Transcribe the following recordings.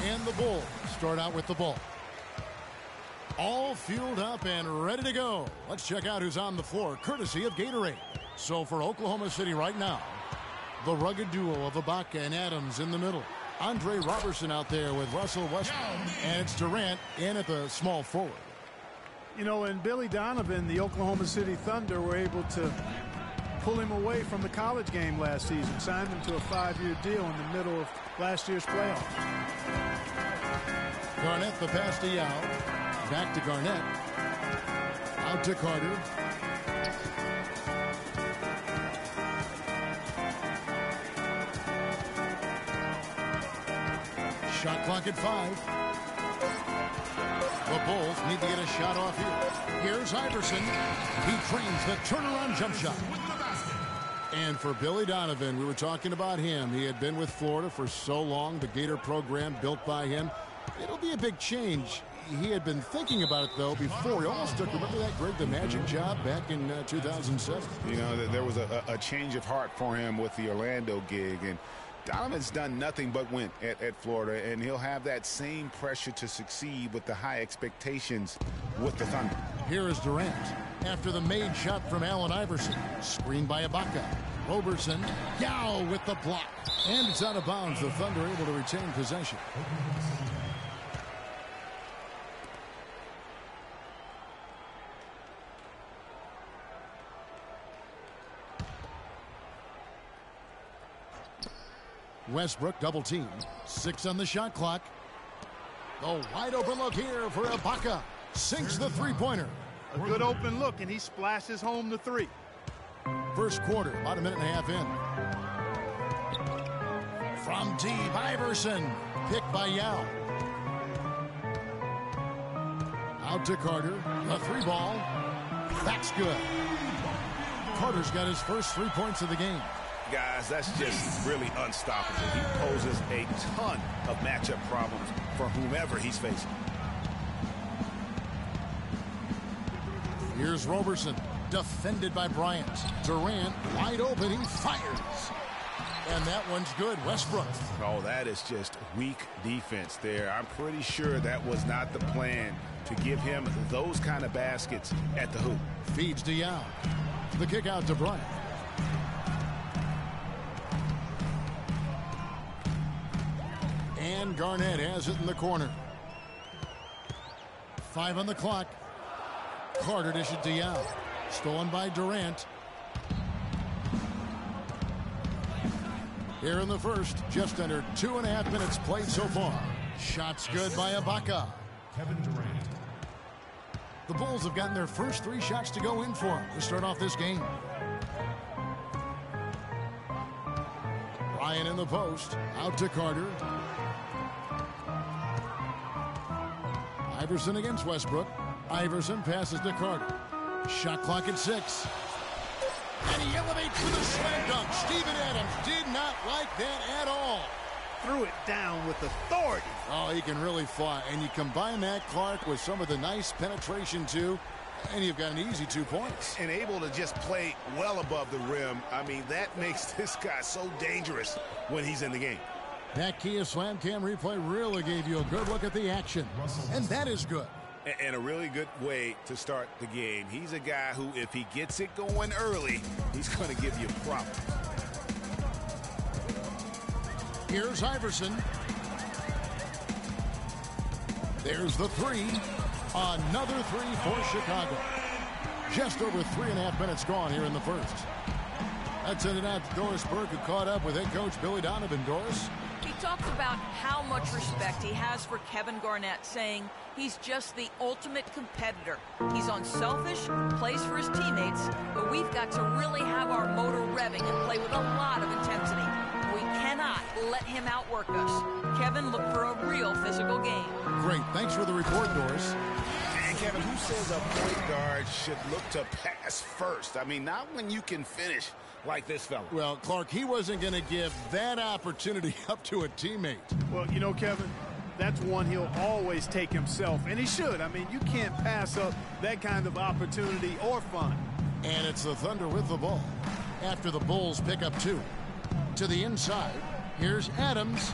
And the Bulls start out with the ball. All fueled up and ready to go. Let's check out who's on the floor, courtesy of Gatorade. So for Oklahoma City right now, the rugged duo of Ibaka and Adams in the middle. Andre Robertson out there with Russell Westbrook. And it's Durant in at the small forward. You know, and Billy Donovan, the Oklahoma City Thunder, were able to pull him away from the college game last season, signed him to a 5-year deal in the middle of last year's playoffs. Garnett the pass to Yao. Back to Garnett. Out to Carter. Shot clock at 5. The Bulls need to get a shot off here. Here's Iverson. He trains the turnaround jump shot. And for Billy Donovan, we were talking about him. He had been with Florida for so long, the Gator program built by him. It'll be a big change. He had been thinking about it, though, before. He almost took, remember that Greg the Magic job back in 2007? You know, there was a change of heart for him with the Orlando gig. And Donovan's done nothing but win at Florida, and he'll have that same pressure to succeed with the high expectations with the Thunder. Here is Durant after the made shot from Allen Iverson. Screened by Ibaka. Robertson, Yao with the block. And it's out of bounds. The Thunder able to retain possession. Westbrook double team. 6 on the shot clock. The wide open look here for Ibaka. Sinks the three-pointer. A good open look, and he splashes home the 3. First quarter, about a minute and a half in. From deep, Iverson. Picked by Yao. Out to Carter. A 3-ball. That's good. Carter's got his first 3 points of the game. Guys, that's just really unstoppable. He poses a ton of matchup problems for whomever he's facing. Here's Robertson, defended by Bryant. Durant, wide open, he fires. And that one's good, Westbrook. Oh, that is just weak defense there. I'm pretty sure that was not the plan to give him those kind of baskets at the hoop. Feeds to Yao. The kick out to Bryant. And Garnett has it in the corner. 5 on the clock. Carter dishes it to Yao. Stolen by Durant. Here in the first, just under 2.5 minutes played so far. Shots good by Ibaka. Kevin Durant. The Bulls have gotten their first 3 shots to go in for him to start off this game. Ryan in the post. Out to Carter. Iverson against Westbrook. Iverson passes to Carter. Shot clock at 6. And he elevates with a slam dunk. Steven Adams did not like that at all. Threw it down with authority. Oh, he can really fly. And you combine that, Clark, with some of the nice penetration, too, and you've got an easy 2 points. And able to just play well above the rim. I mean, that makes this guy so dangerous when he's in the game. That Kia Slam Cam replay really gave you a good look at the action. And that is good. And a really good way to start the game. He's a guy who, if he gets it going early, he's going to give you problems. Here's Iverson. There's the 3. Another 3 for Chicago. Just over 3.5 minutes gone here in the first. That's it out to Doris Burke, who caught up with head coach Billy Donovan. Doris? He talked about how much respect he has for Kevin Garnett, saying he's just the ultimate competitor. He's unselfish, plays for his teammates, but we've got to really have our motor revving and play with a lot of intensity. We cannot let him outwork us. Kevin looked for a real physical game. Great. Thanks for the report, Doris. And Kevin, who says a point guard should look to pass first? I mean, not when you can finish like this fella. Well, Clark, he wasn't going to give that opportunity up to a teammate. Well, you know, Kevin, that's one he'll always take himself, and he should. I mean, you can't pass up that kind of opportunity or fun. And it's the Thunder with the ball after the Bulls pick up 2. To the inside, here's Adams.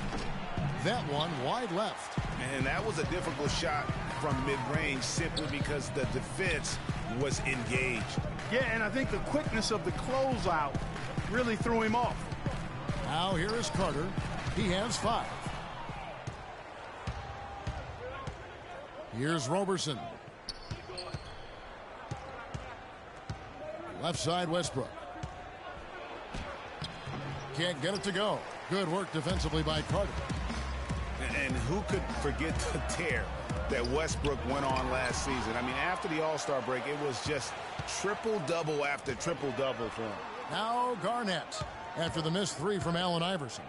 that one wide left. And that was a difficult shot from mid-range simply because the defense was engaged. Yeah, and I think the quickness of the closeout really threw him off. Now here is Carter. He has 5. Here's Roberson. Left side, Westbrook. Can't get it to go. Good work defensively by Carter. And who could forget the tear that Westbrook went on last season? I mean, after the All-Star break, it was just triple-double after triple-double for him. Now Garnett after the missed 3 from Allen Iverson.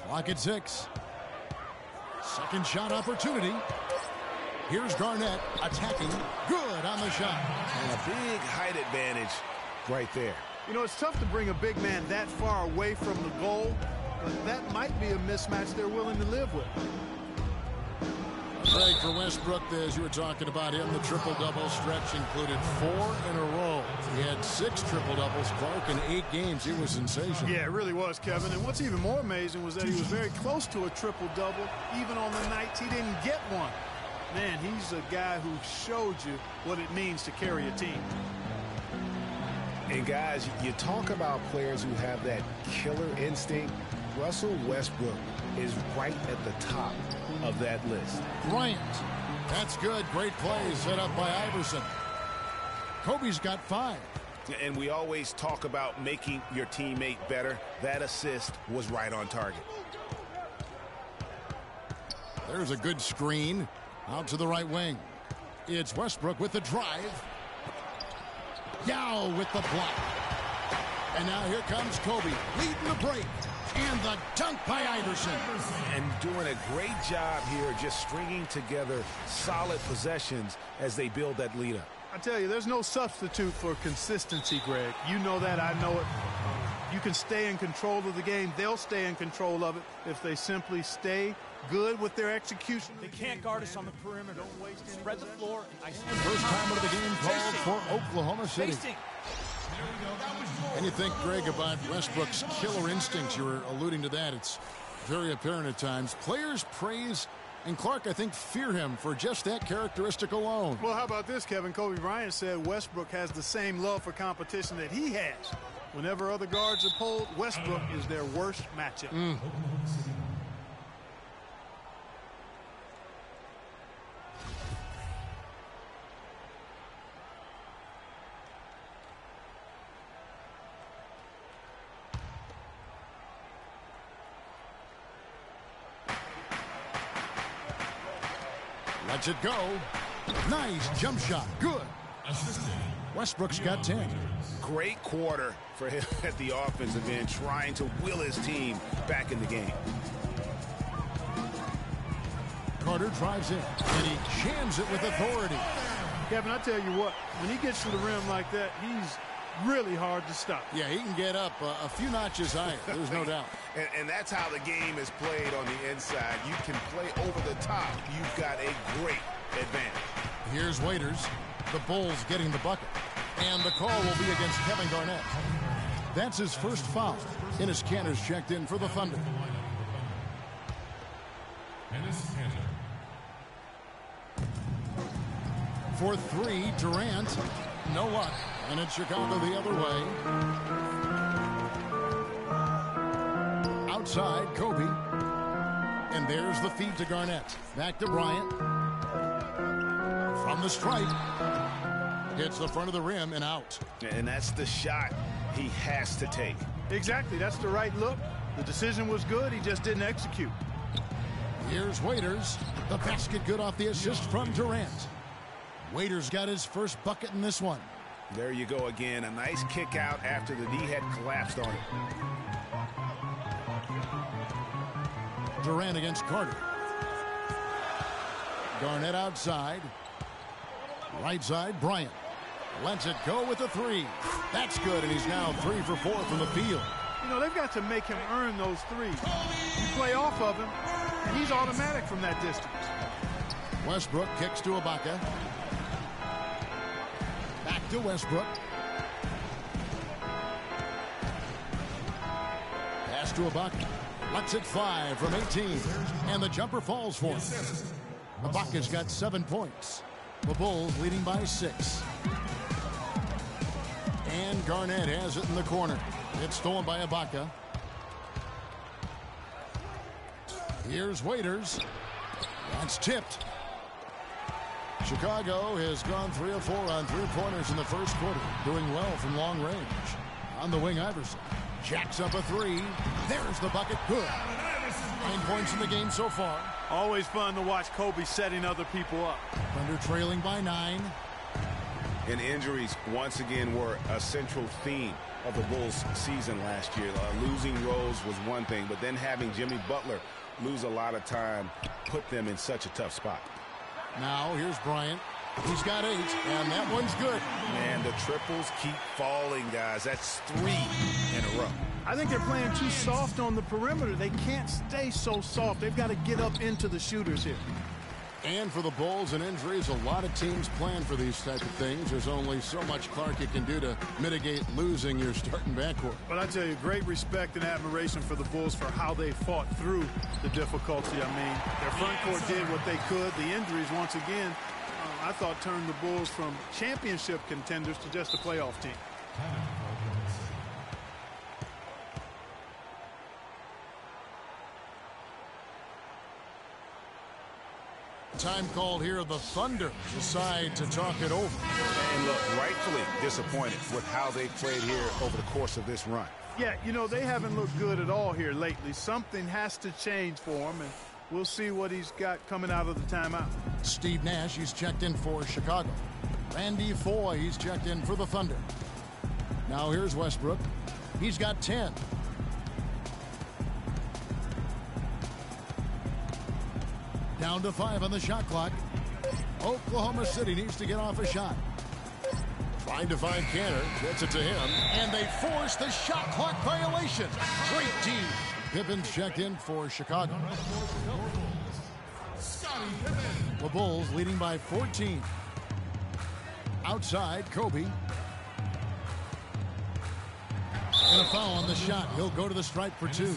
Clock at 6. Second shot opportunity. Here's Garnett attacking. Good on the shot. And a big height advantage right there. You know, it's tough to bring a big man that far away from the goal, but that might be a mismatch they're willing to live with. Greg, for Westbrook, as you were talking about him, the triple-double stretch included 4 in a row. He had 6 triple-doubles, Clark, in 8 games. He was sensational. Yeah, it really was, Kevin. And what's even more amazing was that he was very close to a triple-double, even on the nights he didn't get one. Man, he's a guy who showed you what it means to carry a team. And guys, you talk about players who have that killer instinct. Russell Westbrook is right at the top of that list. Bryant. That's good. Great play set up by Iverson. Kobe's got 5. And we always talk about making your teammate better. That assist was right on target. There's a good screen. Out to the right wing. It's Westbrook with the drive. Yao with the block. And now here comes Kobe leading the break. And the dunk by Iverson. And doing a great job here just stringing together solid possessions as they build that lead up. I tell you, there's no substitute for consistency, Greg. You know that. I know it. You can stay in control of the game. They'll stay in control of it if they simply stay good with their execution. They can't guard us on the perimeter. Don't waste any. Spread the floor. First time of the game called for Oklahoma City. And you think, Greg, about Westbrook's killer instincts. You were alluding to that. It's very apparent at times. Players praise, and Clark, I think, fear him for just that characteristic alone. Well, how about this, Kevin? Kobe Bryant said Westbrook has the same love for competition that he has. Whenever other guards are pulled, Westbrook is their worst matchup. Lets it go. Nice jump shot. Good. Westbrook's got 10. Great quarter for him at the offensive end, trying to will his team back in the game. Carter drives in, and he jams it with authority. Kevin, I tell you what, when he gets to the rim like that, he's really hard to stop. Yeah, he can get up a few notches higher. There's no doubt. And that's how the game is played on the inside. You can play over the top. You've got a great advantage. Here's Waiters. The Bulls getting the bucket. And the call will be against Kevin Garnett. That's his first foul. Enes Kanter's checked in for the Thunder. For 3, Durant. No luck. And it's Chicago the other way. Outside, Kobe. And there's the feed to Garnett. Back to Bryant. From the stripe. Hits the front of the rim and out. And that's the shot he has to take. Exactly. That's the right look. The decision was good. He just didn't execute. Here's Waiters. The basket good off the assist from Durant. Waiters got his first bucket in this one. There you go again. A nice kick out after the knee had collapsed on it. Durant against Carter. Garnett outside. Right side, Bryant. Lets it go with a 3. That's good, and he's now 3 for 4 from the field. You know, they've got to make him earn those threes. You play off of him, and he's automatic from that distance. Westbrook kicks to Ibaka. Back to Westbrook. Pass to Ibaka. Lets it fly from 18. And the jumper falls for him. Ibaka's got 7 points. The Bulls leading by 6. And Garnett has it in the corner. It's stolen by Ibaka. Here's Waiters. That's tipped. Chicago has gone 3 of 4 on 3-pointers in the first quarter. Doing well from long range. On the wing, Iverson jacks up a 3. There's the bucket. Good. 9 points in the game so far. Always fun to watch Kobe setting other people up. Thunder trailing by 9. And injuries once again were a central theme of the Bulls season last year. Losing Rose was one thing, but then having Jimmy Butler lose a lot of time put them in such a tough spot. Now here's Bryant. He's got 8, and that one's good. Man, the triples keep falling, guys. That's 3 in a row. I think they're playing too soft on the perimeter. They can't stay so soft. They've got to get up into the shooters here. And for the Bulls and injuries, a lot of teams plan for these type of things. There's only so much Clark you can do to mitigate losing your starting backcourt. But I tell you, great respect and admiration for the Bulls for how they fought through the difficulty. I mean, their front court did what they could. The injuries, once again, I thought turned the Bulls from championship contenders to just a playoff team. Time called here. The Thunder decide to talk it over. And look, rightfully disappointed with how they played here over the course of this run. Yeah, you know, they haven't looked good at all here lately. Something has to change for him, and we'll see what he's got coming out of the timeout. Steve Nash, he's checked in for Chicago. Randy Foye, he's checked in for the Thunder. Now here's Westbrook. He's got 10. Down to 5 on the shot clock. Oklahoma City needs to get off a shot. Trying to find Canner. Gets it to him. And they force the shot clock violation. Great D. Pippen's checked in for Chicago. The Bulls leading by 14. Outside, Kobe. And a foul on the shot. He'll go to the stripe for 2.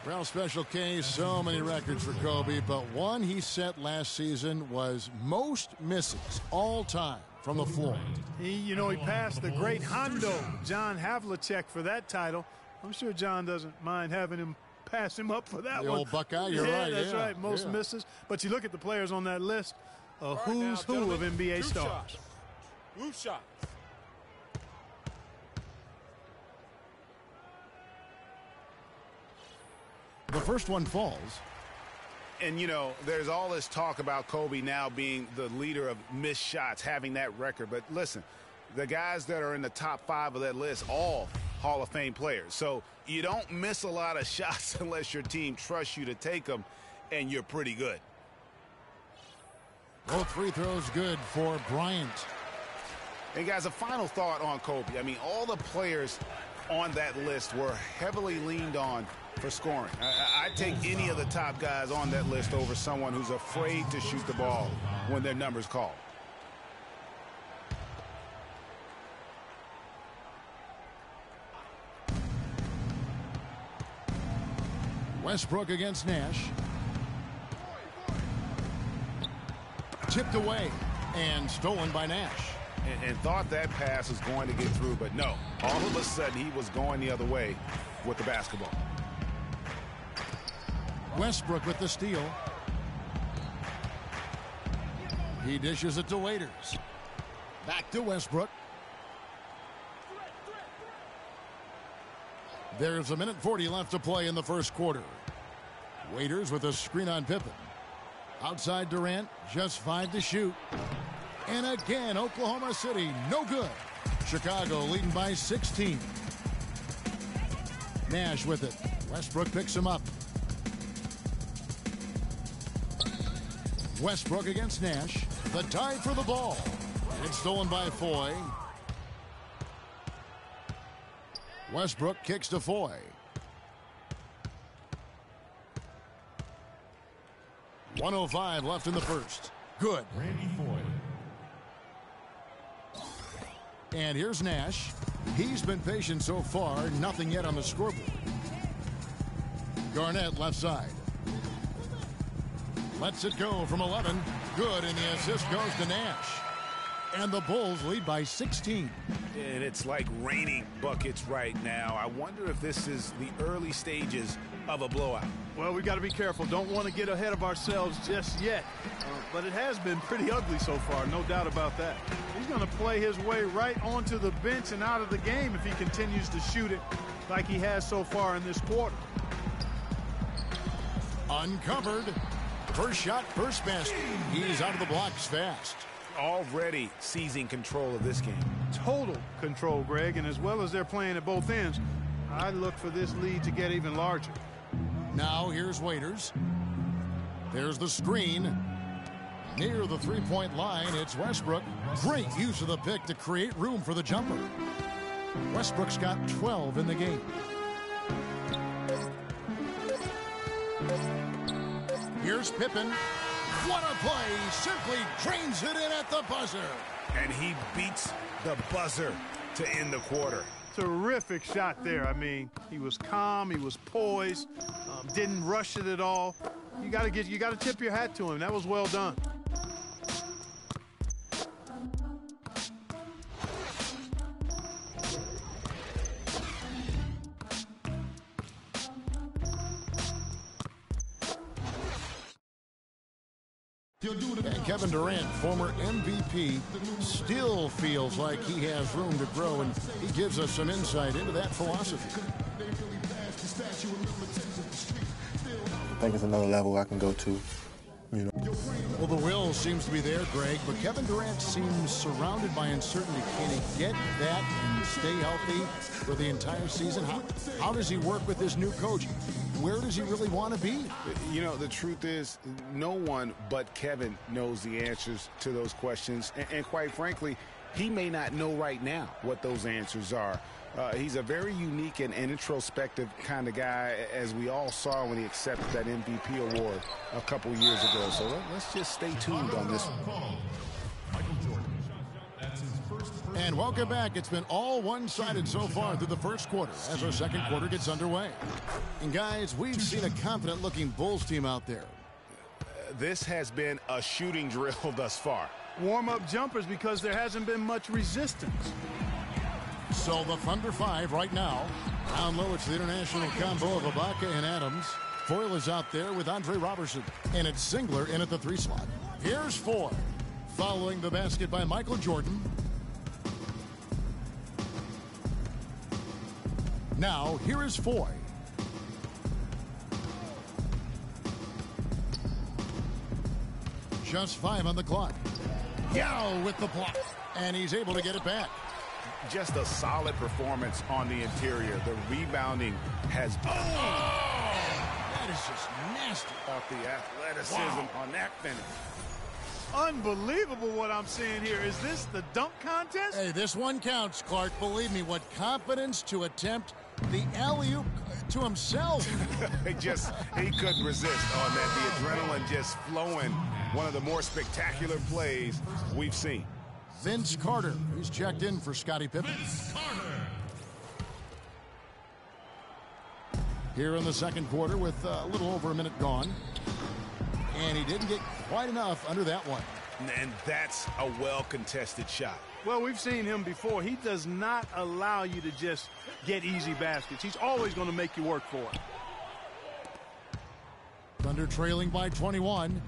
Well, Special K, so many records for Kobe, but one he set last season was most misses all time from the floor. He passed the great Hondo, John Havlicek, for that title. I'm sure John doesn't mind having him pass him up for that the one. Old Buckeye, you're right. That's right, most misses. But you look at the players on that list, who's who of NBA stars. Roof shots. The first one falls. And, you know, there's all this talk about Kobe now being the leader of missed shots, having that record. But listen, the guys that are in the top 5 of that list, all Hall of Fame players. So you don't miss a lot of shots unless your team trusts you to take them, and you're pretty good. Both free throws good for Bryant. And, guys, a final thought on Kobe. I mean, all the players on that list were heavily leaned on for scoring. I'd take any of the top guys on that list over someone who's afraid to shoot the ball when their number's called. Westbrook against Nash. Tipped away and stolen by Nash. And thought that pass was going to get through, but no. All of a sudden, he was going the other way with the basketball. Westbrook with the steal. He dishes it to Waiters. Back to Westbrook. There's a minute 40 left to play in the first quarter. Waiters with a screen on Pippen. Outside Durant, just 5 to shoot. And again, Oklahoma City, no good. Chicago leading by 16. Nash with it. Westbrook picks him up. Westbrook against Nash. The tie for the ball. It's stolen by Foye. Westbrook kicks to Foye. .105 left in the first. Good. Randy Foye. And here's Nash. He's been patient so far. Nothing yet on the scoreboard. Garnett left side. Lets it go from 11. Good, and the assist goes to Nash. And the Bulls lead by 16. And it's like raining buckets right now. I wonder if this is the early stages of a blowout. Well, we got to be careful. Don't want to get ahead of ourselves just yet. But it has been pretty ugly so far, no doubt about that. He's going to play his way right onto the bench and out of the game if he continues to shoot it like he has so far in this quarter. Uncovered. First shot, first basket. He's out of the blocks fast. Already seizing control of this game. Total control, Greg, and as well as they're playing at both ends, I look for this lead to get even larger. Now here's Waiters. There's the screen. Near the three-point line, it's Westbrook. Great use of the pick to create room for the jumper. Westbrook's got 12 in the game. Here's Pippen. What a play. Simply drains it in at the buzzer. And he beats the buzzer to end the quarter. Terrific shot there. I mean, he was calm, he was poised, didn't rush it at all. You got to tip your hat to him. That was well done. And Kevin Durant, former MVP, still feels like he has room to grow, and he gives us some insight into that philosophy. I think it's another level I can go to, you know. Well, the will seems to be there, Greg, but Kevin Durant seems surrounded by uncertainty. Can he get that and stay healthy for the entire season? How does he work with this new coach? Where does he really want to be? You know, the truth is, no one but Kevin knows the answers to those questions. And quite frankly, he may not know right now what those answers are. He's a very unique and introspective kind of guy, as we all saw when he accepted that MVP award a couple years ago. So let's just stay tuned on this one. And welcome back. It's been all one-sided so far through the first quarter as our second quarter gets underway. And guys, we've seen a confident-looking Bulls team out there. This has been a shooting drill thus far. Warm-up jumpers because there hasn't been much resistance. So the Thunder 5 right now. Down low, it's the international combo of Ibaka and Adams. Foyle is out there with Andre Robertson. And it's Singler in at the 3 slot. Here's Foyle. Following the basket by Michael Jordan. Now, here is Foy. Just 5 on the clock. Yao with the block. And he's able to get it back. Just a solid performance on the interior. The rebounding has... That is just nasty. Off the athleticism on that finish. Unbelievable what I'm seeing here. Is this the dunk contest? Hey, this one counts, Clark. Believe me, what confidence to attempt the alley-oop to himself. He couldn't resist on that. The adrenaline just flowing. One of the more spectacular plays we've seen. Vince Carter, he's checked in for Scottie Pippen. Here in the second quarter with a little over a minute gone. And he didn't get quite enough under that one. And that's a well-contested shot. Well, we've seen him before. He does not allow you to just get easy baskets. He's always going to make you work for it. Thunder trailing by 21.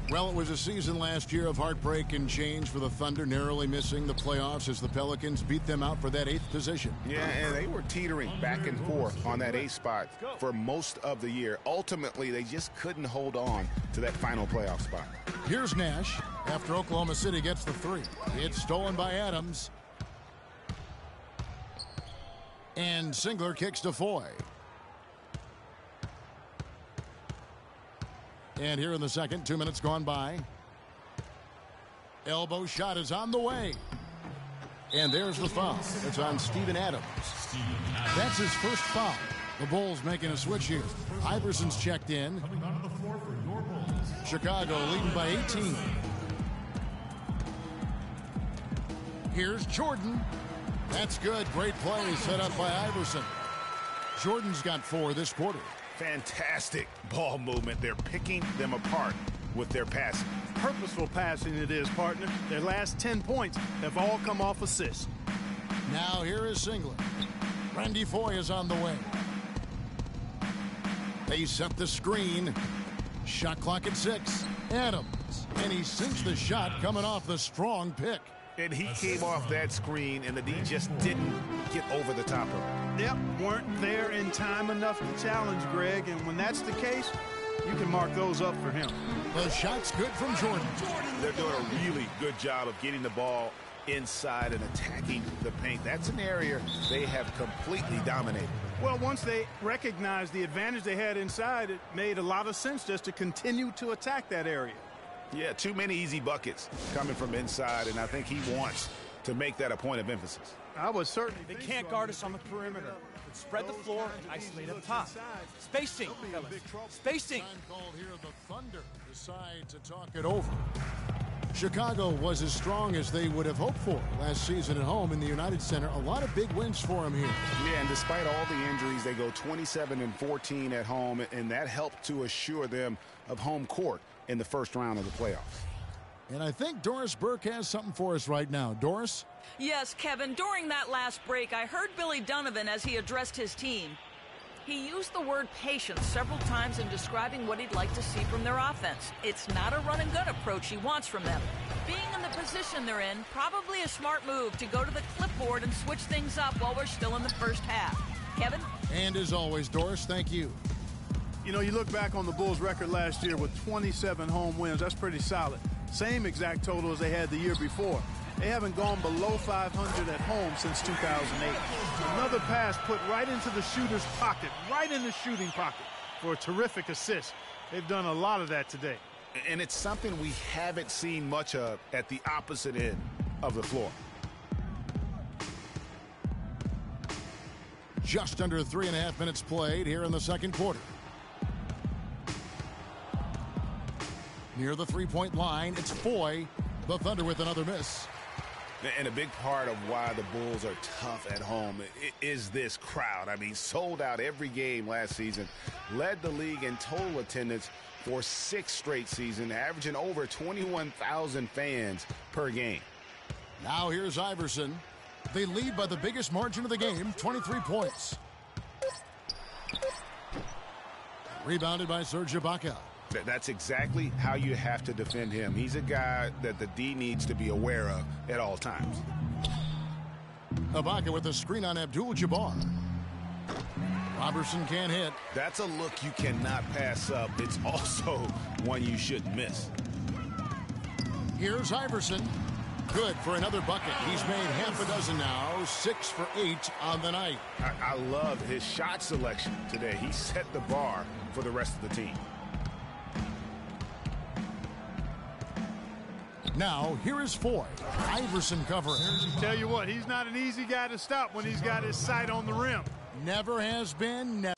Well, it was a season last year of heartbreak and change for the Thunder, narrowly missing the playoffs as the Pelicans beat them out for that 8th position. Yeah, and they were teetering back and forth on that 8th spot for most of the year. Ultimately, they just couldn't hold on to that final playoff spot. Here's Nash after Oklahoma City gets the 3. It's stolen by Adams. And Singler kicks to Foy. And here in the second, 2 minutes gone by. Elbow shot is on the way. And there's the foul. It's on Steven Adams. That's his first foul. The Bulls making a switch here. Iverson's checked in. Chicago leading by 18. Here's Jordan. That's good. Great play set up by Iverson. Jordan's got 4 this quarter. Fantastic ball movement. They're picking them apart with their passing. Purposeful passing it is, partner. Their last 10 points have all come off assists. Now here is Singlet. Randy Foye is on the way. They set the screen. Shot clock at 6. Adams. And he sinks the shot coming off the strong pick. And he came off that screen, and the D just didn't get over the top of it. Yep, weren't there in time enough to challenge Greg, and when that's the case, you can mark those up for him. The shot's good from Jordan. They're doing a really good job of getting the ball inside and attacking the paint. That's an area they have completely dominated. Well, once they recognized the advantage they had inside, it made a lot of sense just to continue to attack that area. Yeah, too many easy buckets coming from inside, and I think he wants to make that a point of emphasis. I would certainly They think can't so. guard us on the perimeter. Let's spread the floor and isolate up top. Spacing, fellas. Spacing. Time called here. The Thunder decide to talk it over. Chicago was as strong as they would have hoped for last season at home in the United Center. A lot of big wins for them here. Yeah, and despite all the injuries, they go 27-14 at home, and that helped to assure them of home court in the first round of the playoffs. And I think Doris Burke has something for us right now. Doris? Yes, Kevin, during that last break, I heard Billy Donovan as he addressed his team. He used the word patience several times in describing what he'd like to see from their offense. It's not a run-and-gun approach he wants from them. Being in the position they're in, probably a smart move to go to the clipboard and switch things up while we're still in the first half. Kevin? And as always, Doris, thank you. You know, you look back on the Bulls' record last year with 27 home wins. That's pretty solid. Same exact total as they had the year before. They haven't gone below 500 at home since 2008. Another pass put right into the shooter's pocket, right in the shooting pocket for a terrific assist. They've done a lot of that today. And it's something we haven't seen much of at the opposite end of the floor. Just under 3.5 minutes played here in the second quarter. Near the three-point line, it's Foye. The Thunder with another miss. And a big part of why the Bulls are tough at home is this crowd. I mean, sold out every game last season, led the league in total attendance for 6 straight seasons, averaging over 21,000 fans per game. Now here's Iverson. They lead by the biggest margin of the game, 23 points. Rebounded by Serge Ibaka. That's exactly how you have to defend him. He's a guy that the D needs to be aware of at all times. Ibaka with a screen on Abdul-Jabbar. Robertson can't hit. That's a look you cannot pass up. It's also one you shouldn't miss. Here's Iverson. Good for another bucket. He's made half a dozen now, 6 for 8 on the night. I love his shot selection today. He set the bar for the rest of the team. Now, here is Foye. Iverson covering. Tell you what, he's not an easy guy to stop when he's got his sight on the rim. Never has been, never.